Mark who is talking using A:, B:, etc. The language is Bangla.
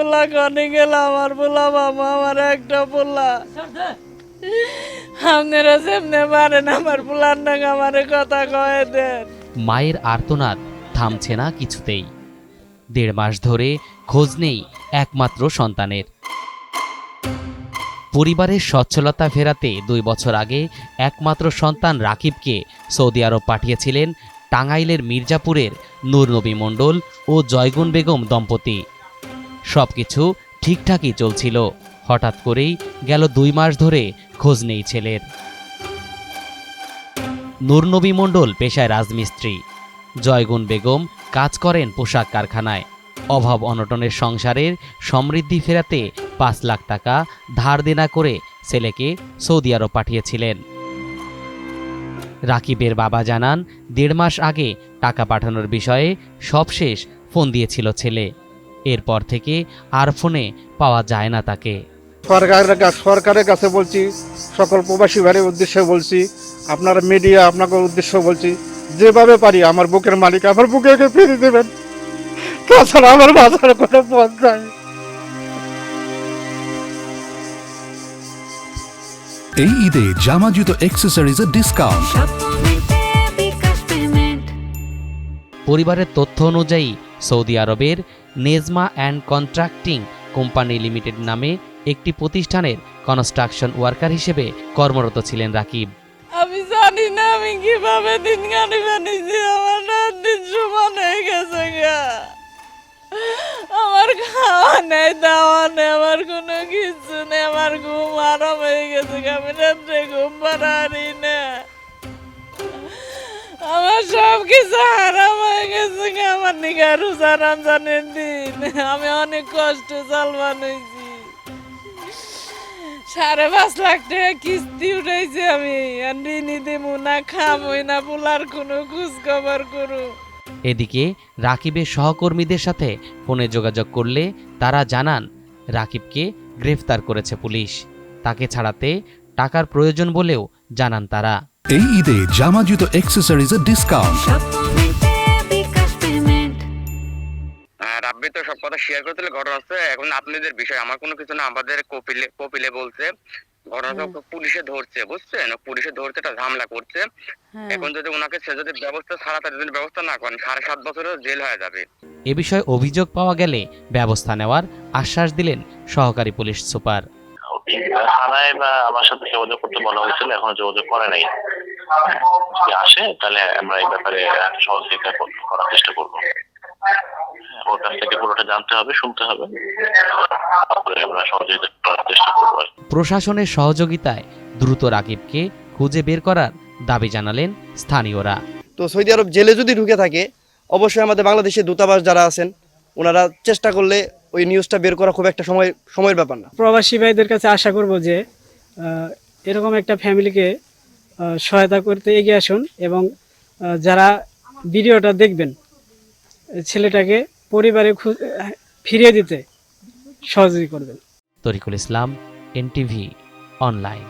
A: পোলা কনে গেল, আমার পোলা মামা, আমার একটা পোলা। আপনারা যেমনে পারেন আমার পোলার নাকি আমার কথা কয়ে দেন।
B: মায়ের আর্তনাদ থামছে না কিছুতেই। 1.5 মাস ধরে খোঁজ নেই একমাত্র সন্তানের। পরিবারের সচ্ছলতা ফেরাতে 2 বছর আগে একমাত্র সন্তান রাকিবকে সৌদি আরব পাঠিয়েছিলেন টাঙ্গাইলের মির্জাপুরের নূর নবী মণ্ডল ও জয়গুন বেগম দম্পতি। সবকিছু ঠিকঠাকই চলছিল, হঠাৎ করেই গেল 2 মাস ধরে খোঁজ নেই ছেলের। নূর নবী মণ্ডল পেশায় রাজমিস্ত্রি, জয়গুন বেগম কাজ করেন পোশাক কারখানায়। অভাব অনটনের সংসারের সমৃদ্ধি ফেরাতে 5 লাখ টাকা ধার দেনা করে ছেলেকে সৌদি আরব পাঠিয়েছিলেন। রাকিবের বাবা জানান, 1.5 মাস আগে টাকা পাঠানোর বিষয়ে সবশেষ ফোন দিয়েছিল ছেলে। এরপর থেকে আর ফোনে পাওয়া যায় না তাকে।
C: সরকারের কাছে বলছি, সকল প্রবাসী ভাইয়ের উদ্দেশ্যে বলছি, আপনার মিডিয়া আপনাকে উদ্দেশ্য বলছি, যেভাবে পারি আমার বুকের মালিক আমার বুকে ফিরে দেবেন, তাছাড়া আমার বাঁচার কোনো পথ নাই।
D: এই ঈদে জামা জুতো অ্যাক্সেসরিজের ডিসকাউন্ট।
B: পরিবারের তথ্য অনুযায়ী সৌদি আরবের নেজমা অ্যান্ড কন্ট্রাক্টিং কোম্পানি লিমিটেড নামে একটি প্রতিষ্ঠানের কনস্ট্রাকশন ওয়ার্কার হিসেবে কর্মরত ছিলেন রাকিব।
A: আমি জানি না আমি কিভাবে দিন গানি বানিয়েছি, আমার রাত দিন সমান হয়ে গেছে গা। আমার খাওয়া নেই, দাওয়া নেই, আমার কোনো কিছু নেই, আমার ঘুম আরাম হয়ে গেছে, আমি রাত্রে ঘুম পারি না, আমার সব কিছু হারাম হয়ে গেছে। আমার নিগা রোজা রমজানের দিন আমি অনেক কষ্ট চাল বানাইছি, 5.5 লাখ টাকা কিস্তি উঠাইছি আমি, ঋণী দেবো না, খামই না, পোলার কোনো খোঁজ খবর করু।
B: এদিকে রাকিবের সহকর্মীদের সাথে ফোনে যোগাযোগ করলে তারা জানান, রাকিবকে গ্রেফতার করেছে পুলিশ। তাকে ছাড়াতে টাকার প্রয়োজন বলেও জানান তারা।
D: এই ঈদে জামা জুতো অ্যাক্সেসরিজের ডিসকাউন্ট।
E: রাব্বি তো সব কথা শেয়ার করতে ঘটনা হচ্ছে, এখন আপনাদের বিষয় আমার কোনো কিছু না, আমাদের কপিলে বলছে ঘটনা পুলিশে ধরছে, বুঝছেন, পুলিশে ধরছে, একটা ঝামেলা করছে। এখন যদি ওনাকে সে যদি ব্যবস্থা ছাড়া তার যদি ব্যবস্থা না করেন 7.5 বছরের জেল হয়ে যাবে।
B: এ বিষয়ে অভিযোগ পাওয়া গেলে ব্যবস্থা নেওয়ার আশ্বাস দিলেন সহকারী পুলিশ সুপার।
F: থানায় বা আমার সাথে যোগাযোগ করতে বলা হয়েছিল, এখনো যোগাযোগ করে নাই। যদি আসে তাহলে আমরা এই ব্যাপারে সহযোগিতা করার চেষ্টা করবো। ওর কাছ থেকে পুরোটা জানতে হবে, শুনতে হবে, তারপরে আমরা সহযোগিতা করার চেষ্টা করবো।
B: প্রশাসনের সহযোগিতায় দ্রুত রাকিবকে খুঁজে বের করার দাবি জানালেন স্থানীয়রা।
G: তো সৌদি আরব জেলে যদি ঢুকে থাকে, অবশ্যই আমাদের বাংলাদেশের দূতাবাস যারা আছেন ওনারা চেষ্টা করলে ওই নিউজটা বের করা খুব একটা সময়ের ব্যাপার না।
H: প্রবাসী ভাইদের কাছে আশা করব যে এরকম একটা ফ্যামিলিকে সহায়তা করতে এগিয়ে আসুন এবং যারা ভিডিওটা দেখবেন ছেলেটাকে পরিবারে ফিরিয়ে দিতে সহযোগিতা করবেন।
B: তরিকুল ইসলাম, NTV অনলাইন।